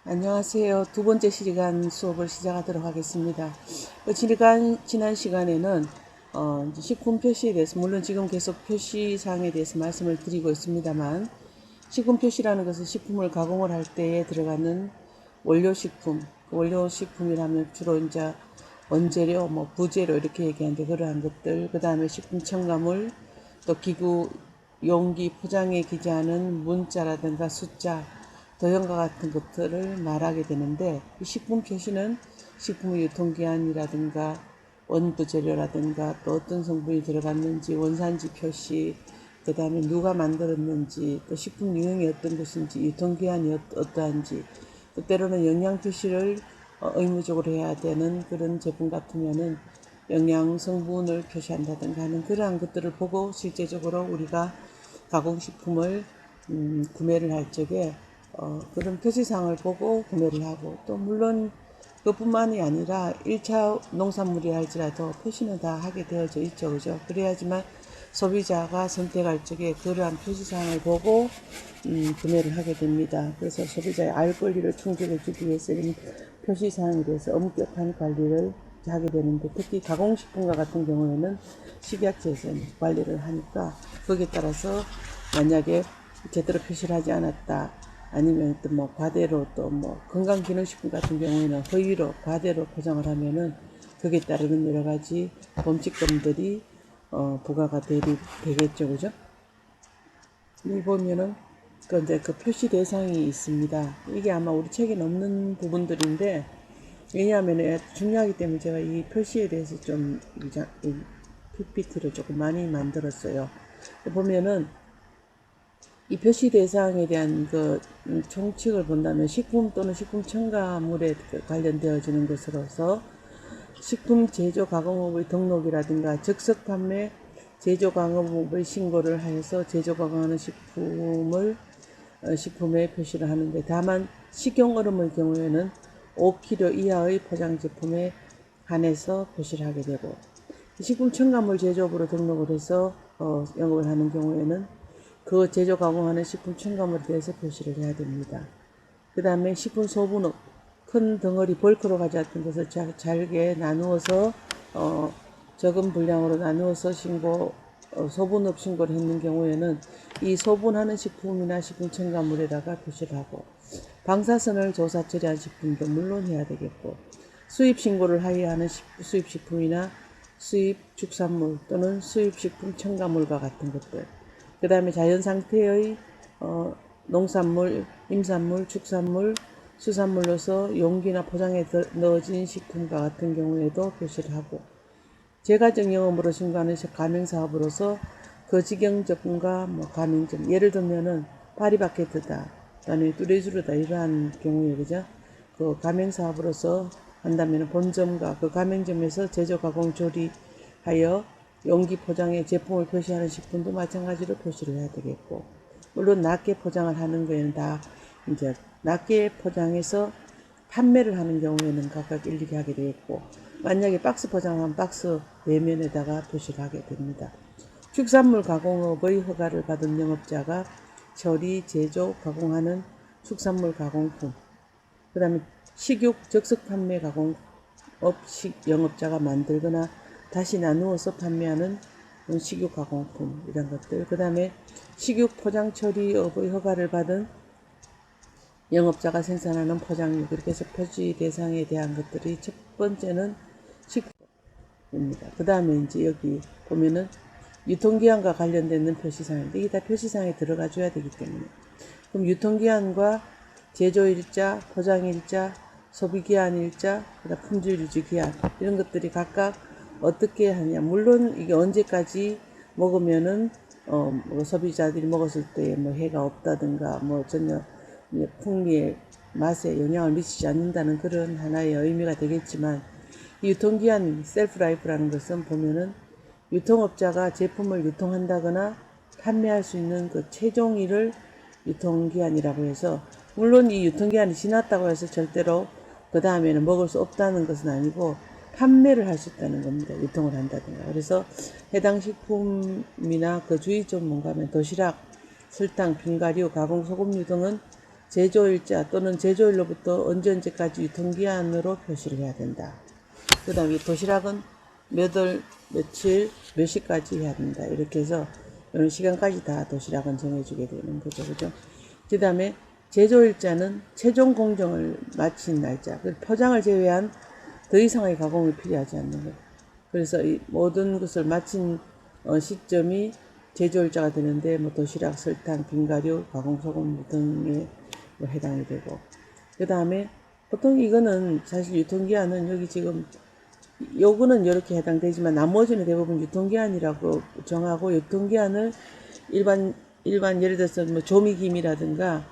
안녕하세요. 두 번째 시간 수업을 시작하도록 하겠습니다. 지난 시간에는 이제 식품 표시에 대해서, 물론 지금 계속 표시사항에 대해서 말씀을 드리고 있습니다만, 식품 표시라는 것은 식품을 가공을 할 때에 들어가는 원료식품, 원료식품이라면 주로 이제 원재료, 부재료 이렇게 얘기하는데, 그러한 것들, 그 다음에 식품 첨가물, 또 기구, 용기, 포장에 기재하는 문자라든가 숫자, 도형과 같은 것들을 말하게 되는데, 이 식품 표시는 식품의 유통기한이라든가 원부재료라든가 또 어떤 성분이 들어갔는지 원산지 표시, 그 다음에 누가 만들었는지, 또 식품 유형이 어떤 것인지, 유통기한이 어떠한지, 또 때로는 영양 표시를 의무적으로 해야 되는 그런 제품 같으면은 영양 성분을 표시한다든가 하는 그러한 것들을 보고 실제적으로 우리가 가공식품을 구매를 할 적에 그런 표시사항을 보고 구매를 하고, 또 물론 그뿐만이 아니라 1차 농산물이 할지라도 표시는 다 하게 되어져 있죠. 그죠? 그래야지만 소비자가 선택할 적에 그러한 표시사항을 보고 구매를 하게 됩니다. 그래서 소비자의 알 권리를 충족해 주기 위해서 이런 표시사항에 대해서 엄격한 관리를 하게 되는데, 특히 가공식품과 같은 경우에는 식약처에서는 관리를 하니까 거기에 따라서 만약에 제대로 표시를 하지 않았다, 아니면 또 과대로, 또 건강기능식품 같은 경우에는 허위로 과대로 포장을 하면은 거기에 따르는 여러 가지 범칙금들이 부과가 되겠죠. 그죠? 여기 보면은 그 표시 대상이 있습니다. 이게 아마 우리 책에는 없는 부분들인데, 왜냐하면 중요하기 때문에 제가 이 표시에 대해서 좀 이 PPT를 조금 많이 만들었어요. 보면은 이 표시 대상에 대한 그 총칙을 본다면, 식품 또는 식품 첨가물에 관련되어지는 것으로서 식품 제조 가공업의 등록이라든가 즉석 판매 제조 가공업의 신고를 하여서 제조 가공하는 식품에 표시를 하는데, 다만 식용 얼음의 경우에는 5kg 이하의 포장 제품에 한해서 표시를 하게 되고, 식품 첨가물 제조업으로 등록을 해서 영업을 하는 경우에는 그 제조 가공하는 식품 첨가물에 대해서 표시를 해야 됩니다. 그 다음에 식품 소분업, 큰 덩어리 벌크로 가져왔던 것을 잘게 나누어서 적은 분량으로 나누어서 소분업 신고를 했는 경우에는 이 소분하는 식품이나 식품 첨가물에다가 표시를 하고, 방사선을 조사 처리한 식품도 물론 해야 되겠고, 수입 신고를 하여야 하는 수입식품이나 수입 축산물 또는 수입식품 첨가물과 같은 것들, 그 다음에 자연 상태의 농산물, 임산물, 축산물, 수산물로서 용기나 포장에 넣어진 식품과 같은 경우에도 표시를 하고, 제과점 영업으로 신고하는 가맹사업으로서 거시경점과 가맹점, 예를 들면은 파리바게트다, 그다음에 뚜레쥬르다, 이러한 경우에, 그죠? 그 가맹사업으로서 한다면 본점과 그 가맹점에서 제조 가공 조리하여 용기 포장에 제품을 표시하는 식품도 마찬가지로 표시를 해야 되겠고, 물론 낮게 포장을 하는 거에는 다 이제 낮게 포장해서 판매를 하는 경우에는 각각 일일이 하게 되겠고, 만약에 박스 포장하면 박스 외면에다가 표시를 하게 됩니다. 축산물 가공업의 허가를 받은 영업자가 처리, 제조, 가공하는 축산물 가공품, 그 다음에 식육 적석 판매 가공업 영업자가 만들거나 다시 나누어서 판매하는 식육 가공품, 이런 것들, 그 다음에 식육 포장 처리업의 허가를 받은 영업자가 생산하는 포장육, 이렇게 해서 표시 대상에 대한 것들이 첫 번째는 식품입니다. 그 다음에 이제 여기 보면은 유통기한과 관련되는 표시사항인데, 이게 다 표시사항에 들어가 줘야 되기 때문에, 그럼 유통기한과 제조일자, 포장일자, 소비기한일자, 그다음 품질유지기한, 이런 것들이 각각 어떻게 하냐. 물론 이게 언제까지 먹으면은 소비자들이 먹었을 때 해가 없다든가 전혀 풍미에 맛에 영향을 미치지 않는다는 그런 하나의 의미가 되겠지만, 유통기한 셀프라이프라는 것은 보면은 유통업자가 제품을 유통한다거나 판매할 수 있는 그 최종일을 유통기한이라고 해서, 물론 이 유통기한이 지났다고 해서 절대로 그 다음에는 먹을 수 없다는 것은 아니고 판매를 할 수 있다는 겁니다. 유통을 한다든가. 그래서 해당 식품이나 그 주의 전문가면 도시락, 설탕, 빙가류, 가공소금류 등은 제조일자 또는 제조일로부터 언제까지 유통기한으로 표시를 해야 된다. 그 다음에 도시락은 몇 월, 며칠, 몇 시까지 해야 된다. 이렇게 해서 이런 시간까지 다 도시락은 정해주게 되는 거죠. 그죠? 그 다음에 제조일자는 최종 공정을 마친 날짜, 포장을 제외한 더 이상의 가공이 필요하지 않는 것. 그래서 이 모든 것을 마친 시점이 제조일자가 되는데, 뭐 도시락, 설탕, 빙가류, 가공소금 등에 해당이 되고, 그 다음에 보통 이거는 사실 유통기한은 여기 지금 요거는 이렇게 해당되지만 나머지는 대부분 유통기한이라고 정하고, 유통기한을 일반 예를 들어서 뭐 조미김이라든가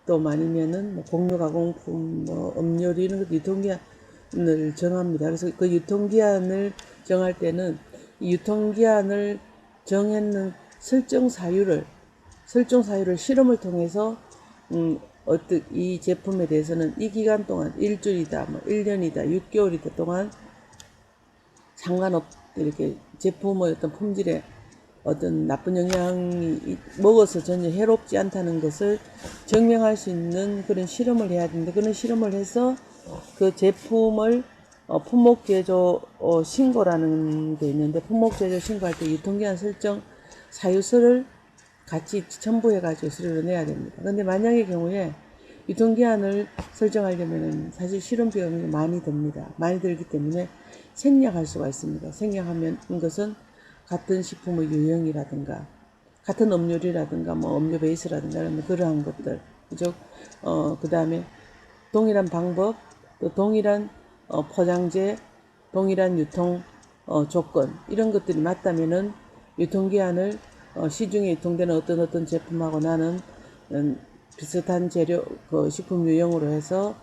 또 아니면은 뭐 곡류 가공품, 뭐 음료류 이런 것도 유통기한을 정합니다. 그래서 그 유통기한을 정할 때는 이 유통기한을 정했는 설정 사유를 실험을 통해서 이 제품에 대해서는 이 기간 동안 일주일이다, 뭐 1년이다, 6개월이다 동안 이렇게 제품의 어떤 품질에 어떤 나쁜 영향이 먹어서 전혀 해롭지 않다는 것을 증명할 수 있는 그런 실험을 해야 되는데, 그런 실험을 해서 그 제품을 품목제조 신고라는 게 있는데, 품목제조 신고할 때 유통기한 설정 사유서를 같이 첨부해가지고 서류를 내야 됩니다. 근데 만약의 경우에 유통기한을 설정하려면 사실 실험비가 굉장히 많이 듭니다. 많이 들기 때문에 생략할 수가 있습니다. 생략하면 이것은 같은 식품의 유형이라든가 같은 음료류라든가 뭐 음료 베이스라든가 이런 그러한 것들, 그죠? 그 다음에 동일한 방법, 또 동일한 포장재, 동일한 유통 조건, 이런 것들이 맞다면은 유통기한을 시중에 유통되는 어떤 제품하고 나는 비슷한 재료, 그 식품 유형으로 해서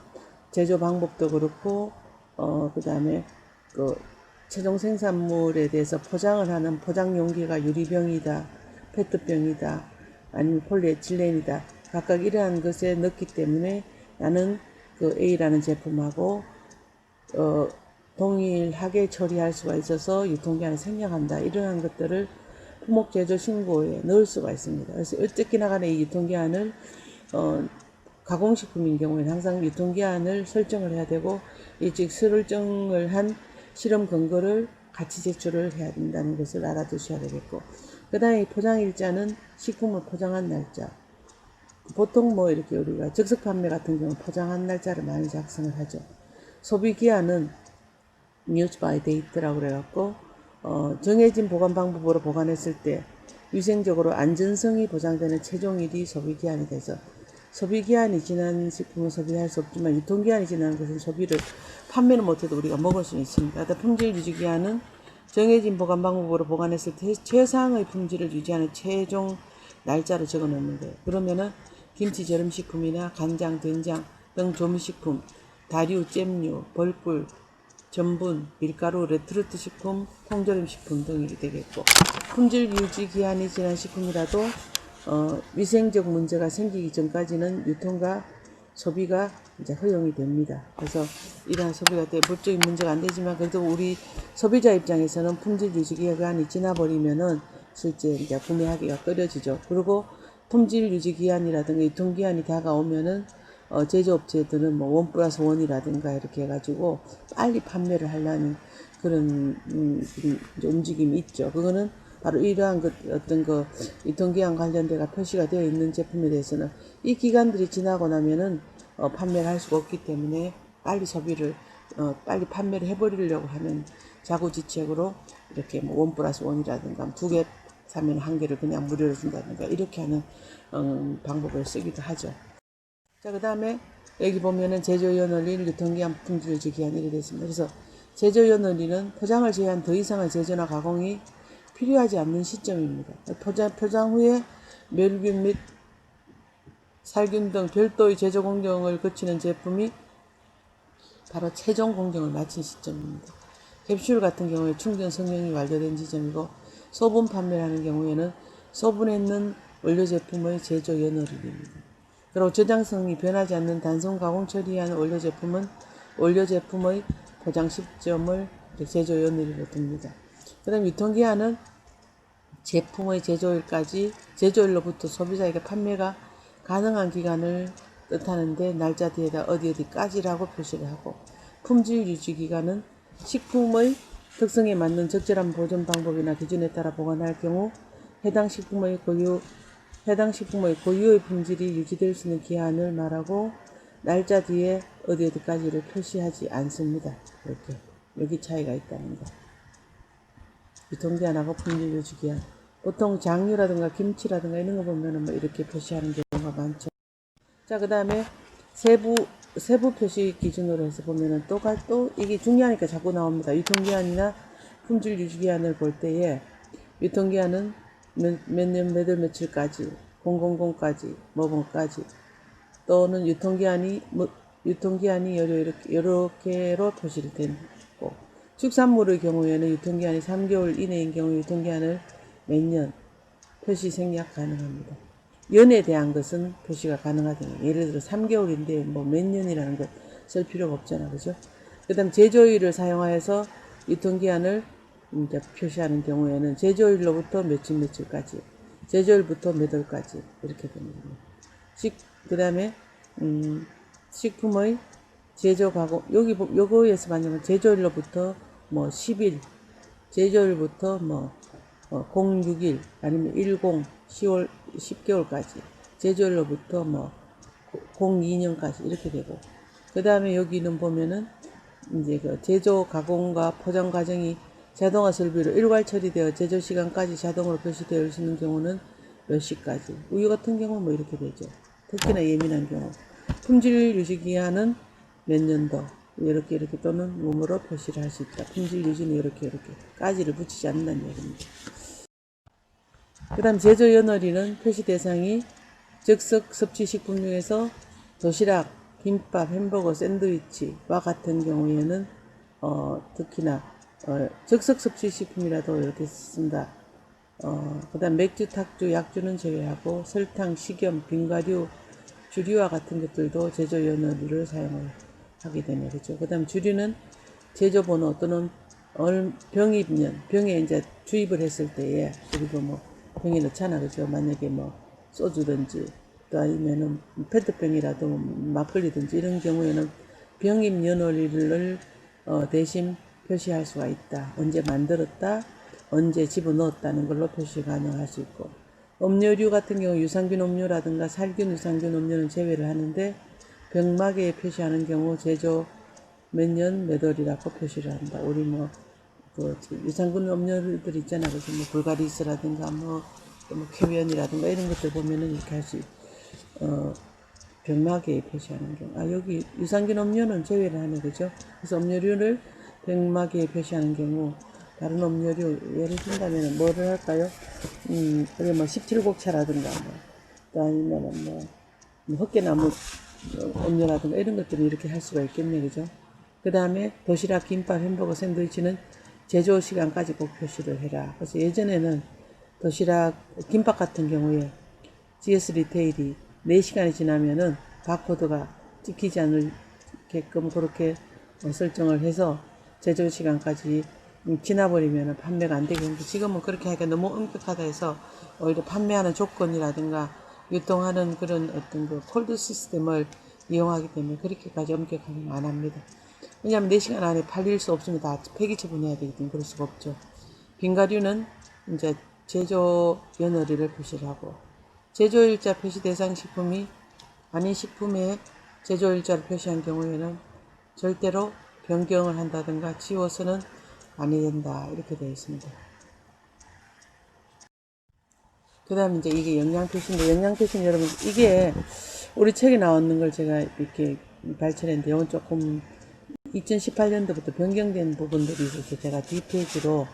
제조 방법도 그렇고, 그 다음에 그 최종 생산물에 대해서 포장을 하는 포장 용기가 유리병이다, 페트병이다, 아니면 폴리에틸렌이다, 각각 이러한 것에 넣기 때문에 나는 그 A라는 제품하고 동일하게 처리할 수가 있어서 유통기한을 생략한다. 이러한 것들을 품목제조 신고에 넣을 수가 있습니다. 그래서 어쨌거나 간에 이 유통기한을 가공식품인 경우에는 항상 유통기한을 설정을 해야 되고, 일찍 설정을 한 실험 근거를 같이 제출을 해야 된다는 것을 알아두셔야 되겠고, 그 다음에 포장일자는 식품을 포장한 날짜. 보통 뭐 이렇게 우리가 즉석 판매 같은 경우 포장한 날짜를 많이 작성을 하죠. 소비기한은 use by date라고 그래갖고 정해진 보관 방법으로 보관했을 때 위생적으로 안전성이 보장되는 최종일이 소비기한이 돼서, 소비기한이 지난 식품은 소비할 수 없지만 유통기한이 지난 것은 판매는 못해도 우리가 먹을 수 있습니다. 품질 유지기한은 정해진 보관 방법으로 보관했을 때 최상의 품질을 유지하는 최종 날짜를 적어 놓는 거예요. 그러면은 김치 절임식품이나 간장, 된장 등 조미식품, 다류, 잼류, 벌꿀, 전분, 밀가루, 레트르트 식품, 통조림 식품 등이 되겠고, 품질 유지 기한이 지난 식품이라도 위생적 문제가 생기기 전까지는 유통과 소비가 이제 허용이 됩니다. 그래서 이러한 소비가 법적인 문제가 안 되지만, 그래도 우리 소비자 입장에서는 품질 유지 기한이 지나버리면은 실제 이제 구매하기가 꺼려지죠. 그리고 품질 유지 기한이라든가 유통 기한이 다가오면은 제조업체들은 뭐 1+1이라든가 이렇게 해가지고 빨리 판매를 하려는 그런 움직임이 있죠. 그거는 바로 이러한 유통기한 관련돼가 표시가 되어 있는 제품에 대해서는 이 기간들이 지나고 나면은 판매를 할 수가 없기 때문에 빨리 빨리 판매를 해버리려고 하는 자구지책으로 이렇게 뭐 1+1이라든가 2개 사면 1개를 그냥 무료로 준다든가 이렇게 하는 방법을 쓰기도 하죠. 자, 그 다음에 여기 보면은 제조연원리 유통기한 품질 유지 기한 이렇게 되어 있습니다. 그래서 제조연원리는 포장을 제외한 더 이상의 제조나 가공이 필요하지 않는 시점입니다. 포장 후에 멸균 및 살균 등 별도의 제조 공정을 거치는 제품이 바로 최종 공정을 마친 시점입니다. 캡슐 같은 경우에 충전 성형이 완료된 지점이고, 소분 판매를 하는 경우에는 소분했는 원료 제품의 제조 연월일입니다. 그리고 저장성이 변하지 않는 단순 가공 처리한 원료 제품의 포장 시점을 제조 연월일로 둡니다. 그 다음 유통기한은 제품의 제조일로부터 소비자에게 판매가 가능한 기간을 뜻하는데 날짜 뒤에다 어디 어디까지라고 표시를 하고, 품질 유지 기간은 식품의 특성에 맞는 적절한 보존 방법이나 기준에 따라 보관할 경우 해당 식품의 고유의 품질이 유지될 수 있는 기한을 말하고, 날짜 뒤에 어디 어디까지를 표시하지 않습니다. 이렇게 여기 차이가 있다는 거. 유통기한하고 품질 유지기한. 보통 장류라든가 김치라든가 이런 거 보면은 뭐 이렇게 표시하는 경우가 많죠. 자, 그 다음에 세부 표시 기준으로 해서 보면은 또 이게 중요하니까 자꾸 나옵니다. 유통기한이나 품질 유지기한을 볼 때에 유통기한은 몇 년 몇 월 며칠까지, 000까지, 뭐뭐까지, 또는 유통기한이 이렇게로 표시를 되고, 축산물의 경우에는 유통기한이 3개월 이내인 경우 유통기한을 몇 년 표시 생략 가능합니다. 연에 대한 것은 표시가 가능하잖아요. 예를 들어 3개월인데 뭐 몇 년이라는 거 쓸 필요가 없잖아, 그죠? 그 다음 제조일을 사용하여서 유통기한을 이제 표시하는 경우에는 제조일로부터 며칠까지, 제조일부터 몇 월까지 이렇게 됩니다. 그 다음에 식품의 제조 가공, 요거에서 만약에 제조일로부터 뭐 10일, 제조일부터 뭐 06일 아니면 10, 10월 10개월까지, 제조일로부터 뭐 02년까지 이렇게 되고, 그 다음에 여기는 보면은 이제 그 제조 가공과 포장 과정이 자동화 설비로 일괄 처리되어 제조 시간까지 자동으로 표시되어 있는 경우는 몇 시까지. 우유 같은 경우 뭐 이렇게 되죠. 특히나 예민한 경우. 품질 유지 기한은 몇 년도, 이렇게 또는 몸으로 표시를 할 수 있다. 품질 유지는 이렇게 까지를 붙이지 않는다는 얘기입니다. 그 다음 제조 연월일은 표시 대상이 즉석 섭취식품 중에서 도시락, 김밥, 햄버거, 샌드위치와 같은 경우에는 특히나 즉석 섭취식품이라도 이렇게 쓴다. 그 다음 맥주, 탁주, 약주는 제외하고 설탕, 식염, 빙과류, 주류와 같은 것들도 제조 연월일을 사용을 하게 되네요. 그렇죠? 그 다음 주류는 제조번호 또는 병입년, 병에 이제 주입을 했을 때에, 그리고 뭐 병에 넣잖아, 그죠? 만약에 뭐 소주든지 또 아니면은 페트병이라도 막걸리든지 이런 경우에는 병입 연월일을 대신 표시할 수가 있다. 언제 만들었다, 언제 집어넣었다는 걸로 표시 가능할 수 있고, 음료류 같은 경우 유산균 음료라든가 살균 유산균 음료는 제외를 하는데 병막에 표시하는 경우 제조 몇 년 몇 월이라고 표시를 한다. 우리 뭐 그 유산균 음료들 있잖아, 그래서 뭐 불가리스라든가 뭐 쾌변이라든가 이런 것들 보면은 이렇게 할 수 병막에 표시하는 경우. 여기 유산균 음료는 제외를 하네, 그죠? 그래서 음료류를 병막에 표시하는 경우, 다른 음료류 예를 든다면 뭐를 할까요? 그래 뭐 17곡차라든가 또 아니면은 뭐 헛개나무 음료라든가 이런 것들은 이렇게 할 수가 있겠네, 그죠? 그 다음에 도시락, 김밥, 햄버거, 샌드위치는 제조 시간까지 꼭 표시를 해라. 그래서 예전에는 도시락, 김밥 같은 경우에 GS 리테일이 4시간이 지나면은 바코드가 찍히지 않게끔 그렇게 설정을 해서 제조 시간까지 지나버리면 판매가 안 되게 했는데, 지금은 그렇게 하기가 너무 엄격하다 해서 오히려 판매하는 조건이라든가 유통하는 그런 어떤 그 콜드 시스템을 이용하기 때문에 그렇게까지 엄격하게는 안 합니다. 왜냐하면 4시간 안에 팔릴 수 없으면 다 폐기 처분해야 되기 때문에 그럴 수가 없죠. 빙가류는 이제 제조 연월일을 표시를 하고, 제조일자 표시 대상 식품이 아닌 식품에 제조일자를 표시한 경우에는 절대로 변경을 한다든가 지워서는 아니 된다, 이렇게 되어 있습니다. 그 다음 이제 이게 영양표시인데, 영양표시는 여러분 이게 우리 책에 나오는 걸 제가 이렇게 발췌했는데, 이건 조금 2018년도부터 변경된 부분들이 있어서 제가 뒷페이지로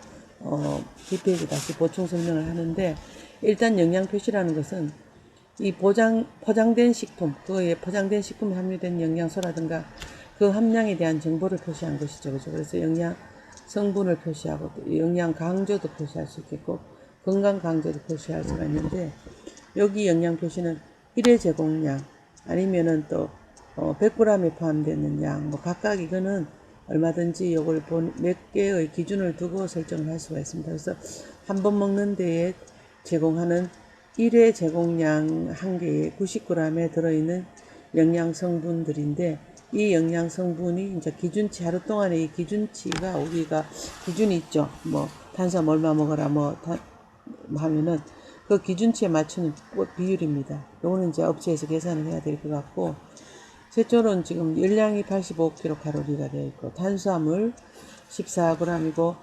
뒷페이지 다시 보충 설명을 하는데, 일단 영양표시라는 것은 이 포장된 식품, 그에 포장된 식품에 함유된 영양소라든가 그 함량에 대한 정보를 표시한 것이죠. 그죠? 그래서 영양 성분을 표시하고 또 영양 강조도 표시할 수 있겠고 건강 강조도 표시할 수가 있는데, 여기 영양 표시는 1회 제공량 아니면은 또 100g에 포함되는 양, 뭐 각각 이거는 얼마든지 이걸 몇 개의 기준을 두고 설정을 할 수가 있습니다. 그래서 한 번 먹는 데에 제공하는 1회 제공량 한 개에 90g에 들어있는 영양 성분들인데, 이 영양 성분이 이제 기준치, 하루 동안의 이 기준치가 우리가 기준이 있죠. 뭐 탄수화물 얼마 먹어라 하면은 그 기준치에 맞추는 비율입니다. 요거는 이제 업체에서 계산을 해야 될 것 같고, 최초로는 지금 열량이 85kcal가 되어 있고, 탄수화물 14g이고,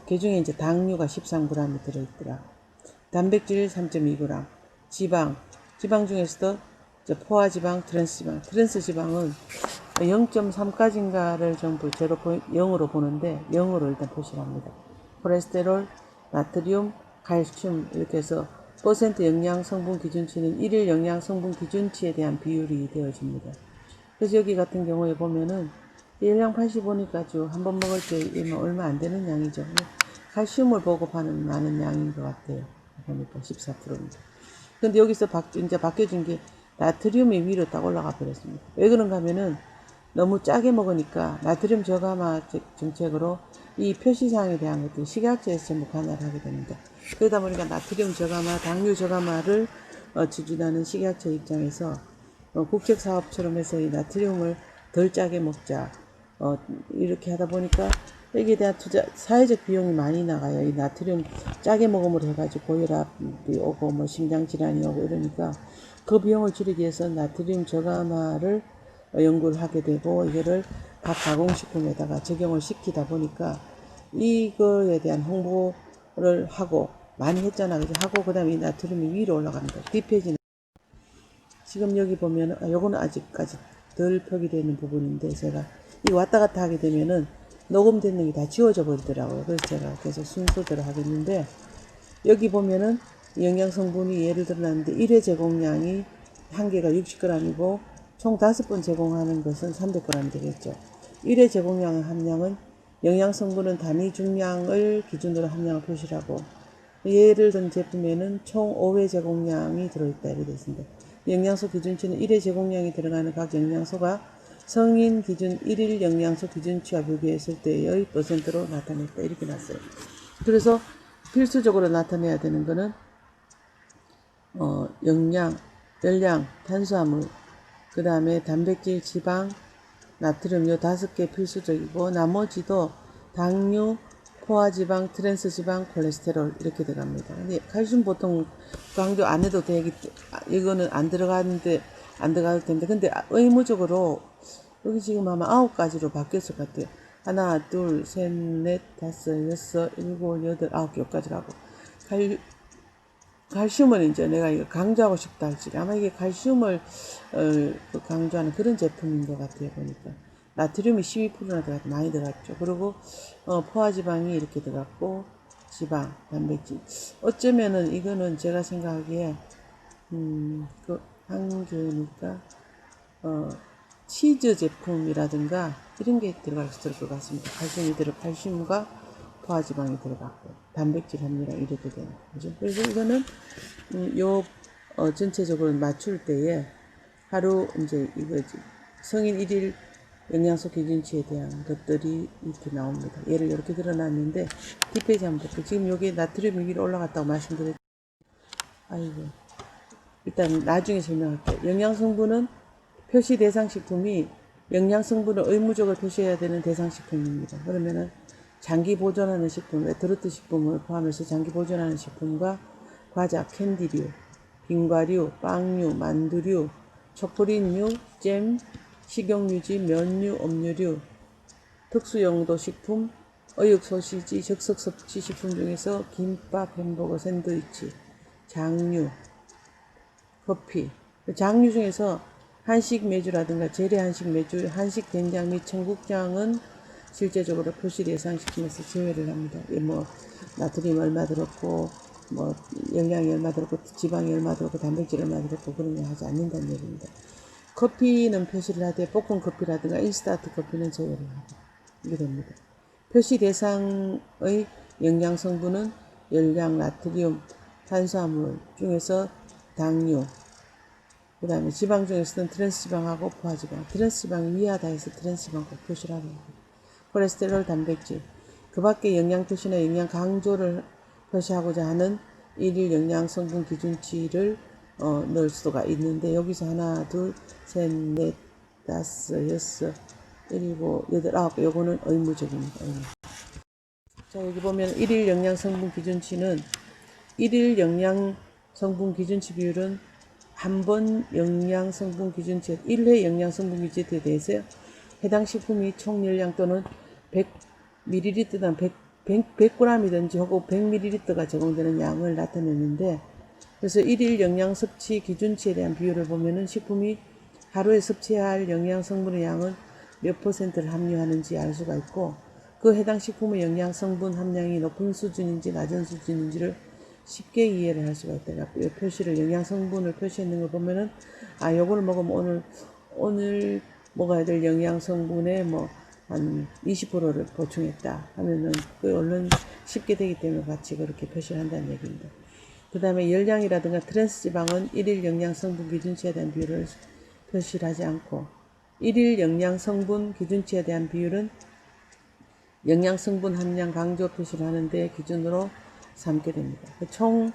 그중에 이제 당류가 13g이 들어있더라. 단백질 3.2g, 지방 중에서도 포화지방, 트랜스지방은 0.3까지인가를 전부 0으로 보는데 0으로 일단 표시를 합니다. 콜레스테롤, 나트륨, 칼슘 이렇게 해서 퍼센트 영양 성분 기준치는 일일 영양 성분 기준치에 대한 비율이 되어집니다. 그래서 여기 같은 경우에 보면은 열량 85니까 한 번 먹을 때 얼마 안 되는 양이죠. 칼슘을 보급하는 많은 양인 것 같아요. 보니까 14%입니다. 근데 여기서 이제 바뀌어진 게 나트륨이 위로 딱 올라가 버렸습니다. 왜 그런가 하면은 너무 짜게 먹으니까 나트륨 저감화 정책으로 이 표시사항에 대한 것들이 식약처에서 전부 관할을 하게 됩니다. 그러다 보니까 나트륨 저감화, 당류 저감화를 추진하는 식약처 입장에서 국책사업처럼 해서 이 나트륨을 덜 짜게 먹자, 이렇게 하다 보니까 여기에 대한 사회적 비용이 많이 나가요. 이 나트륨 짜게 먹음으로 해가지고 고혈압이 오고 뭐 심장질환이 오고 이러니까 그 비용을 줄이기 위해서 나트륨 저감화를 연구를 하게 되고, 이거를 각 가공식품에다가 적용을 시키다 보니까 이거에 대한 홍보를 하고 많이 했잖아. 그죠? 하고 그 다음에 이 나트륨이 위로 올라갑니다. 뒷페이지는 지금 여기 보면 요거는 아직까지 덜 표기되어 있는 부분인데, 제가 이 왔다 갔다 하게 되면은 녹음되는 게 다 지워져 버리더라고요. 그래서 제가 계속 순서대로 하겠는데, 여기 보면은 영양 성분이 예를 들었는데 1회 제공량이 한 개가 60g이고 총 5번 제공하는 것은 300g 되겠죠. 1회 제공량 함량은 영양 성분은 단위 중량을 기준으로 함량을 표시하고, 예를 든 제품에는 총 5회 제공량이 들어있다 이렇게 되어 있습니다. 영양소 기준치는 1회 제공량이 들어가는 각 영양소가 성인 기준 1일 영양소 기준치와 비교했을 때의 퍼센트로 나타냈다 이렇게 났어요. 그래서 필수적으로 나타내야 되는 거는 열량, 탄수화물, 그 다음에 단백질, 지방, 나트륨 요 5개 필수적이고, 나머지도 당류, 포화지방, 트랜스지방, 콜레스테롤 이렇게 들어갑니다. 근데 칼슘 보통 강조 안 해도 되기, 이거는 안 들어가도 되는데, 근데 의무적으로 여기 지금 아마 9가지로 바뀌었을 것 같아요. 하나, 둘, 셋, 넷, 다섯, 여섯, 일곱, 여덟, 9개까지 가고. 칼슘은 이제 내가 이거 강조하고 싶다 할지, 아마 이게 칼슘을 강조하는 그런 제품인 것 같아요. 보니까 나트륨이 12%나 들어갔고 많이 들어갔죠. 그리고 포화지방이 이렇게 들어갔고, 지방, 단백질, 어쩌면은 이거는 제가 생각하기에 그 한 개니까 치즈 제품이라든가 이런 게 들어갈 수 있을 것 같습니다. 칼슘과 포화지방이 들어갔고 단백질 함유량 이렇게 되는 거죠. 그래서 이거는 전체적으로 맞출 때에 하루 이제 이거지 성인 1일 영양소 기준치에 대한 것들이 이렇게 나옵니다. 예를 이렇게 드러났는데 뒷페이지 한번 볼게요. 지금 여기 나트륨이 위로 올라갔다고 말씀드렸죠. 아이고, 일단 나중에 설명할게요. 영양성분은 표시 대상식품이 영양성분을 의무적으로 표시해야 되는 대상식품입니다. 그러면은 장기 보존하는 식품, 레토르트 식품을 포함해서 장기 보존하는 식품과 과자, 캔디류, 빙과류, 빵류, 만두류, 초콜릿류, 잼, 식용유지, 면류, 음료류, 특수용도 식품, 어육 소시지, 적석 섭취 식품 중에서 김밥, 햄버거, 샌드위치, 장류, 커피, 장류 중에서 한식 메주라든가 재래 한식 메주, 한식 된장 및 청국장은 실제적으로 표시 대상식품에서 제외를 합니다. 뭐 나트륨 얼마 들었고, 뭐 영양이 얼마 들었고, 지방이 얼마 들었고, 단백질 얼마 들었고 그런 거 하지 않는다는 얘기입니다. 커피는 표시를 하되 볶은 커피라든가 인스타트 커피는 제외를 하고 이게 됩니다. 표시 대상의 영양 성분은 열량, 나트륨, 탄수화물 중에서 당류, 그 다음에 지방 중에서는 트랜스지방하고 포화지방, 트랜스지방이 위하다 해서 트랜스지방 꼭 표시를 하는 거예요. 콜레스테롤, 단백질, 그 밖에 영양 표시나 영양 강조를 표시하고자 하는 일일 영양 성분 기준치를 넣을 수가 있는데 여기서 하나, 둘, 셋, 넷, 다섯, 여섯, 일곱, 여덟, 아홉 요거는 의무적입니다. 의무. 자 여기 보면 일일 영양 성분 기준치는 일일 영양 성분 기준치 비율은 한 번 영양 성분 기준치 1회 영양 성분 기준치에 대해서 해당 식품이 총열량 또는 100ml당 100g이든지 혹은 100ml가 제공되는 양을 나타내는데 그래서 일일 영양 섭취 기준치에 대한 비율을 보면은 식품이 하루에 섭취해야 할 영양 성분의 양은 몇 %를 함유하는지 알 수가 있고 그 해당 식품의 영양 성분 함량이 높은 수준인지 낮은 수준인지를 쉽게 이해를 할 수가 있다. 이 표시를 영양 성분을 표시했는 걸 보면은 아 요거를 먹으면 오늘 먹어야 될 영양 성분의 뭐 한 20%를 보충했다 하면은 그 얼른 쉽게 되기 때문에 같이 그렇게 표시를 한다는 얘기입니다. 그 다음에 열량이라든가 트랜스 지방은 일일 영양 성분 기준치에 대한 비율을 표시를 하지 않고 일일 영양 성분 기준치에 대한 비율은 영양 성분 함량 강조 표시를 하는데 기준으로 삼게 됩니다. 총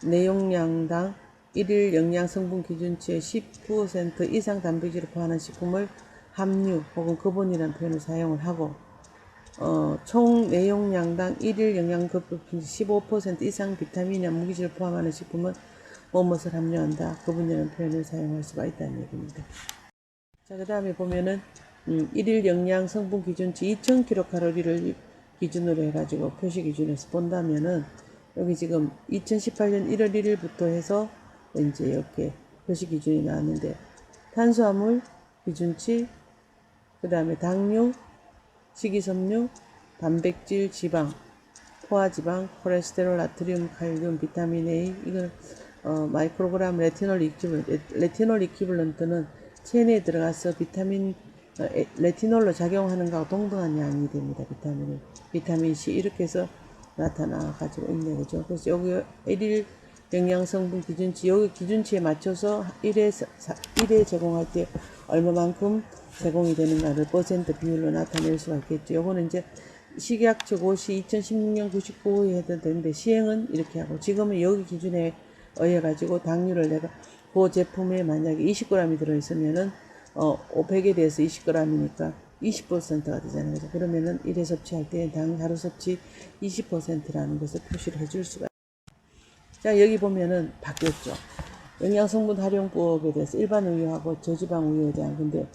내용량당 일일 영양 성분 기준치의 10% 이상 단백질을 포함한 식품을 함유 혹은 거본이라는 표현을 사용을 하고 총 내용량당 일일 영양급 15% 이상 비타민이나 무기질을 포함하는 식품은 뭐뭇을 함유한다. 거본이라는 표현을 사용할 수가 있다는 얘기입니다. 자, 그 다음에 보면은 일일 영양 성분 기준치 2000kcal를 기준으로 해가지고 표시 기준에서 본다면은 여기 지금 2018년 1월 1일부터 해서 이제 이렇게 표시 기준이 나왔는데 탄수화물 기준치, 그 다음에 당류, 식이섬유, 단백질, 지방, 포화지방, 콜레스테롤, 나트륨, 칼륨, 비타민 A 이건 마이크로그램 레티놀 이퀴블런트는 체내에 들어가서 비타민 레티놀로 작용하는 것과 동등한 양이 됩니다. 비타민 C 이렇게 해서 나타나 가지고 있네 그죠. 그래서 여기 1일 영양 성분 기준치 여기 기준치에 맞춰서 1회 제공할 때 얼마만큼 제공이 되는가를 퍼센트 비율로 나타낼 수가 있겠죠. 요거는 이제 식약 적고시 2016년 99호에 해도 되는데 시행은 이렇게 하고 지금은 여기 기준에 의해 가지고 당류를 내가 그 제품에 만약에 20g이 들어있으면은 500에 대해서 20g이니까 20%가 되잖아요. 그죠? 그러면은 1회 섭취할 때 당 하루 섭취 20%라는 것을 표시를 해줄 수가 있어요. 자 여기 보면은 바뀌었죠. 영양성분 활용법에 대해서 일반 우유하고 저지방 우유에 대한 근데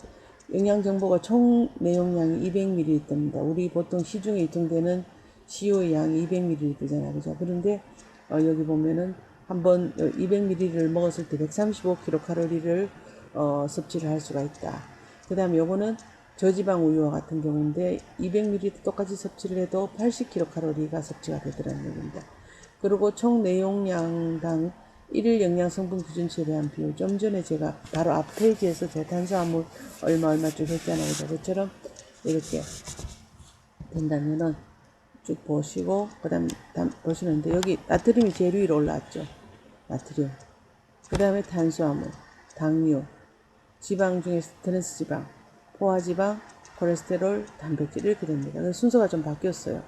영양정보가 총 내용량이 200ml입니다. 우리 보통 시중에 유통되는 CO의 양이 200ml잖아요. 그죠? 그런데 여기 보면은 한번 200ml를 먹었을 때 135kcal를 섭취를 할 수가 있다. 그 다음에 요거는 저지방 우유와 같은 경우인데 200ml 똑같이 섭취를 해도 80kcal가 섭취가 되더라는 얘기입니다. 그리고 총 내용량당 1일 영양 성분 기준치에 대한 비율 좀 전에 제가 바로 앞 페이지에서 제 탄수화물 얼마 쭉 했잖아요. 그것처럼 이렇게 된다면은 쭉 보시고 그 다음 보시는데 여기 나트륨이 제일 위로 올라왔죠. 나트륨 그 다음에 탄수화물, 당류, 지방 중에서 트랜스 지방, 포화지방, 콜레스테롤, 단백질 이렇게 됩니다. 순서가 좀 바뀌었어요.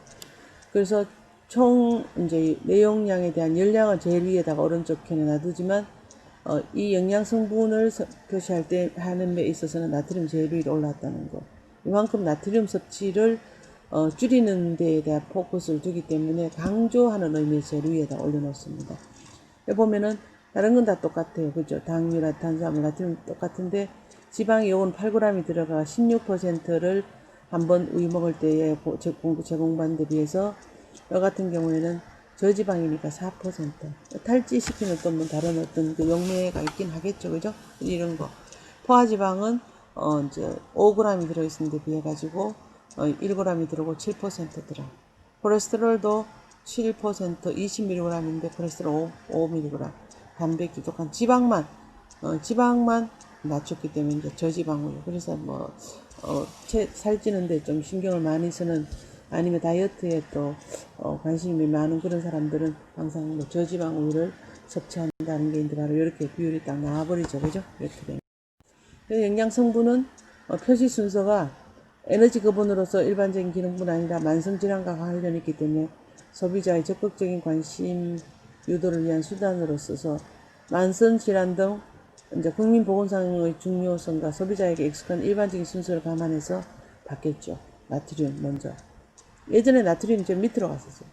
그래서 총 이제 내용량에 대한 열량을 제일 위에다가 오른쪽 편에 놔두지만 이 영양 성분을 표시할 때 하는 데 있어서는 나트륨 제일 위로 올라왔다는 거. 이만큼 나트륨 섭취를 줄이는 데에 대한 포커스를 두기 때문에 강조하는 의미에서 제일 위에다 올려놓습니다. 여기 보면은 다른 건 다 똑같아요. 그죠? 당류나 탄수화물, 나트륨 똑같은데 지방이 요건 8g이 들어가 16%를 한번 우유 먹을 때에 제공받는 데 비해서 여 같은 경우에는 저지방이니까 4%. 탈지시키는 또 뭐 다른 어떤 그 용매가 있긴 하겠죠. 그죠? 이런 거. 포화지방은 이제 5g이 들어있는데 비해 가지고 1g이 들어오고 7% 들어. 콜레스테롤도 7% 20mg인데 콜레스테롤 5mg. 단백질 똑같은 지방만 낮췄기 때문에 이제 저지방으로. 그래서 뭐 살찌는데 좀 신경을 많이 쓰는 아니면 다이어트에 또 관심이 많은 그런 사람들은 항상 뭐 저지방 우유를 섭취한다는 게 이제 바로 이렇게 비율이 딱 나와버리죠. 그죠? 이렇게 되면. 영양 성분은 표시 순서가 에너지 거분으로서 일반적인 기능뿐 아니라 만성질환과 관련이 있기 때문에 소비자의 적극적인 관심 유도를 위한 수단으로 써서 만성 질환 등 이제 국민보건상의 중요성과 소비자에게 익숙한 일반적인 순서를 감안해서 바뀌었죠. 나트륨 먼저. 예전에 나트륨이 좀 밑으로 갔었어요.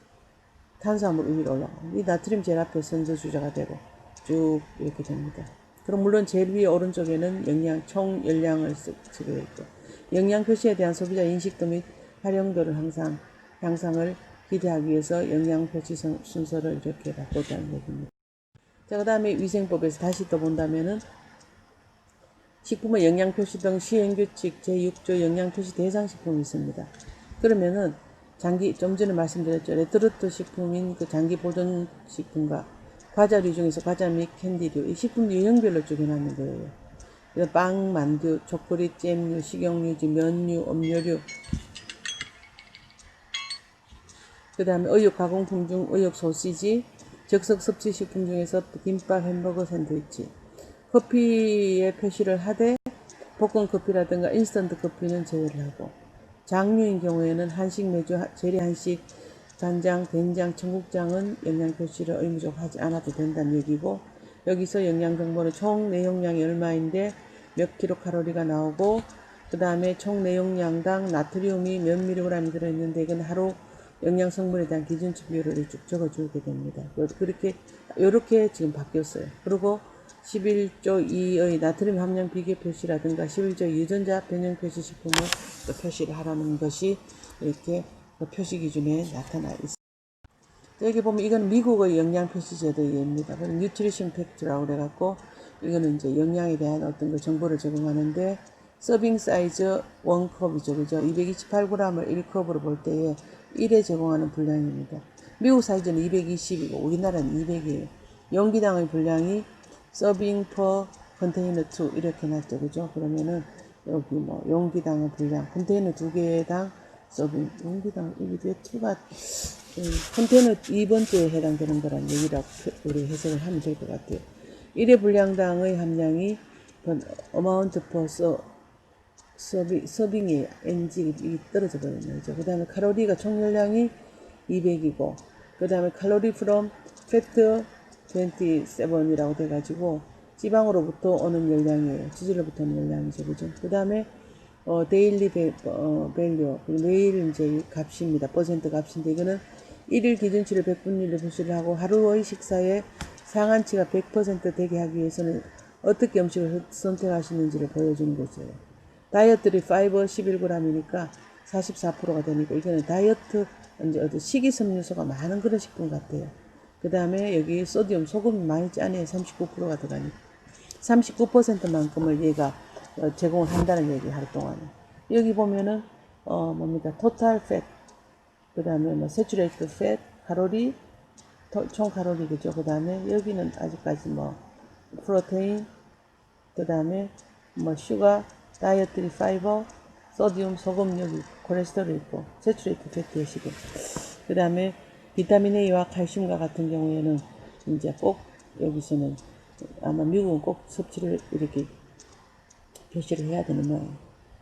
탄수화물 위로 올라가고 이 나트륨 제일 앞에 선저주자가 되고 쭉 이렇게 됩니다. 그럼 물론 제일 위에 오른쪽에는 영양 총 열량을 쓰게 있고 영양 표시에 대한 소비자 인식도 및 활용도를 향상을 기대하기 위해서 영양 표시 순서를 이렇게 바꿨다는 얘기입니다. 자, 그 다음에 위생법에서 다시 또 본다면은 식품의 영양표시 등 시행규칙 제6조 영양표시 대상식품이 있습니다. 그러면은 좀 전에 말씀드렸죠. 레토르트 식품인 그 장기 보존식품과 과자류 중에서 과자 및 캔디류, 이 식품 유형별로 쭉 해놨는 거예요. 빵, 만두, 초콜릿, 잼류, 식용유지, 면류, 음료류, 그 다음에 의육 가공품 중 의육 소시지, 적석 섭취식품 중에서 김밥, 햄버거, 샌드위치, 커피에 표시를 하되 볶은 커피라든가 인스턴트 커피는 제외를 하고 장류인 경우에는 한식, 맥주, 재래 한식, 간장, 된장, 청국장은 영양 표시를 의무적으로 하지 않아도 된다는 얘기고 여기서 영양 정보는 총 내용량이 얼마인데 몇 킬로칼로리가 나오고 그 다음에 총 내용량당 나트륨이 몇 미리그램이 들어있는데 이건 하루 영양 성분에 대한 기준치 비율을 쭉 적어주게 됩니다. 이렇게 지금 바뀌었어요. 그리고 11조 2의 나트륨 함량 비교 표시라든가 11조 유전자 변형 표시 식품을 또 표시를 하라는 것이 이렇게 표시 기준에 나타나 있습니다. 여기 보면 이건 미국의 영양 표시 제도입니다. 그럼 뉴트리션 팩트라고 그래갖고 이거는 이제 영양에 대한 어떤 그 정보를 제공하는데 서빙 사이즈 1컵이죠. 그죠? 228g을 1컵으로 볼 때에 1에 제공하는 분량입니다. 미국 사이즈는 220이고 우리나라는 200이에요. 용기당의 분량이 서빙 per 컨테이너 2 이렇게 놨죠. 그죠? 그러면은 여기 뭐 용기당의 분량 컨테이너 2개당 서빙 용기당 이게 왜 2가 컨테이너 2번째에 해당되는 거란 얘기라고 우리 해석을 하면 될 것 같아요. 1회 분량당의 함량이 amount per 서빙이 NG이 떨어져 버렸네요. 그 다음에 칼로리가 총 열량이 200이고 그 다음에 칼로리 from fat 27이라고 돼가지고 지방으로부터 오는 열량이에요. 지질로부터 오는 열량이죠. 그죠? 그 다음에 데일리 밸류 매일 이제 값입니다. 퍼센트 값인데 이거는 1일 기준치를 100분율로 표시를 하고 하루의 식사에 상한치가 100% 되게 하기 위해서는 어떻게 음식을 선택하시는지를 보여주는 거죠. 다이어트리 파이버 11g이니까 44%가 되니까 이거는 다이어트 이제 식이섬유소가 많은 그런 식품 같아요. 그 다음에 여기 소디움 소금이 많이 짜네 39%가 들어가니까 39%만큼을 얘가 제공을 한다는 얘기 하루 동안에 여기 보면은 뭡니까 토탈 팻 그 다음에 뭐 세츄레이트 팻 칼로리 총 칼로리 그죠. 그 다음에 여기는 아직까지 뭐 프로테인 그 다음에 뭐 슈가 다이어트리 파이버 소디움 소금 여기 콜레스테롤 있고 세츄레이트 팻 시고 그 다음에 비타민 A와 칼슘과 같은 경우에는 이제 꼭 여기서는 아마 미국은 꼭 섭취를 이렇게 표시를 해야 되는 모양이에요.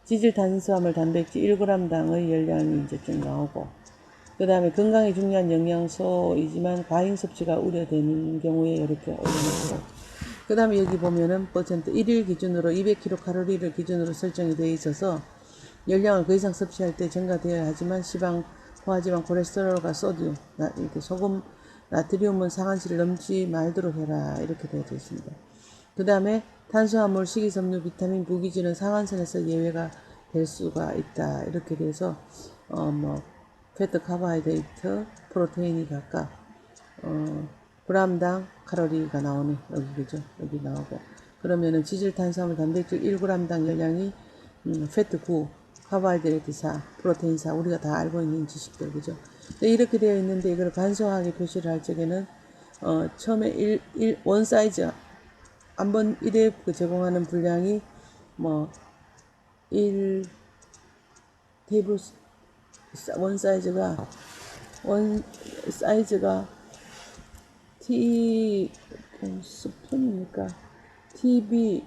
지질, 탄수화물, 단백질 1g당의 열량이 이제 좀 나오고 그 다음에 건강에 중요한 영양소이지만 과잉 섭취가 우려되는 경우에 이렇게 올려놓고 그 다음에 여기 보면은 퍼센트 1일 기준으로 200kcal를 기준으로 설정이 되어 있어서 열량을 그 이상 섭취할 때 증가되어야 하지만 지방, 포화지방, 콜레스테롤과 소디움, 이렇게 소금, 나트륨은 상한치를 넘지 말도록 해라 이렇게 되어 있습니다. 그 다음에 탄수화물, 식이섬유, 비타민, 무기질은 상한선에서 예외가 될 수가 있다 이렇게 돼서 뭐 패트, 카보하이드레이트, 프로테인이 각각 g당 칼로리가 나오네 여기 그죠 여기 나오고 그러면은 지질, 탄수화물, 단백질 1g당 열량이 패트 9 카보하이드레이트 4 프로테인 4 우리가 다 알고 있는 지식들 그죠. 이렇게 되어 있는데 이걸 간소하게 표시를 할 적에는 처음에 원 사이즈 한번 1회 제공하는 분량이 뭐 1 테이블 원 사이즈가 T 스푼이니까 TB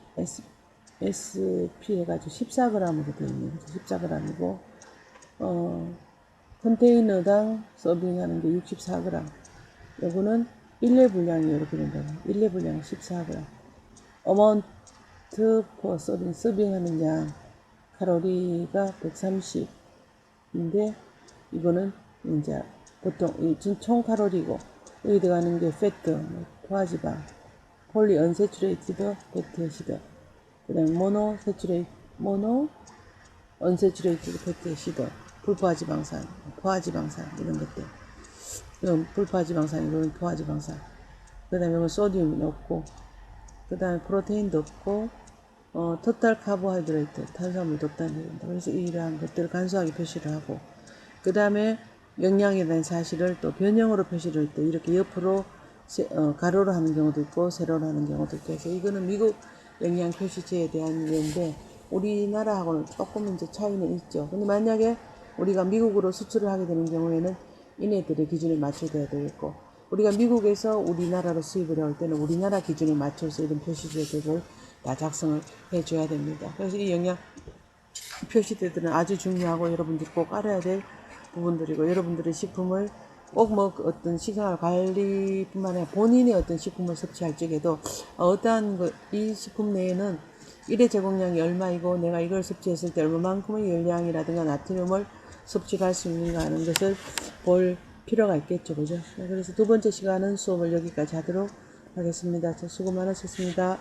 SP 해가지고 14g으로 되어 있네요. 14g이고 컨테이너당 서빙하는 게 64g. 요거는 일례 분량이 이렇게 된다고. 일례 분량 14g. amount for serving, 서빙하는 양 칼로리가 130인데 이거는 이제 보통 총 칼로리고 여기 들어가는 게 패트, 포화지방, 폴리 언세츄레이티드 패티 애시드, 그다음에 모노 언세츄레이티드 패티 애시드, 불포화지방산, 포화지방산 이런 것들. 이건 불포화지방산, 이건 포화지방산. 그다음에 이건 소디움이 높고, 그다음에 프로테인도 없고, 토탈 카보하이드레이트, 탄수화물도 없다는 얘기입니다. 그래서 이러한 것들을 간소하게 표시를 하고, 그 다음에 영양에 대한 사실을 또 변형으로 표시를 또 이렇게 옆으로 가로로 하는 경우도 있고 세로로 하는 경우도 있고 해서 이거는 미국 영양 표시제에 대한 예인데 우리나라하고는 조금 이제 차이는 있죠. 근데 만약에 우리가 미국으로 수출을 하게 되는 경우에는 이네들의 기준에 맞춰져야 되겠고 우리가 미국에서 우리나라로 수입을 할 때는 우리나라 기준에 맞춰서 이런 표시제들을 다 작성을 해줘야 됩니다. 그래서 이 영양 표시제들은 아주 중요하고 여러분들이 꼭 알아야 될 부분들이고 여러분들의 식품을 꼭 뭐 어떤 식생활 관리뿐만 아니라 본인의 어떤 식품을 섭취할 적에도 어떠한 이 식품 내에는 일회 제공량이 얼마이고 내가 이걸 섭취했을 때 얼마만큼의 열량이라든가 나트륨을 섭취할 수 있는가 하는 것을 볼 필요가 있겠죠. 그죠? 그래서 두 번째 시간은 수업을 여기까지 하도록 하겠습니다. 수고 많으셨습니다.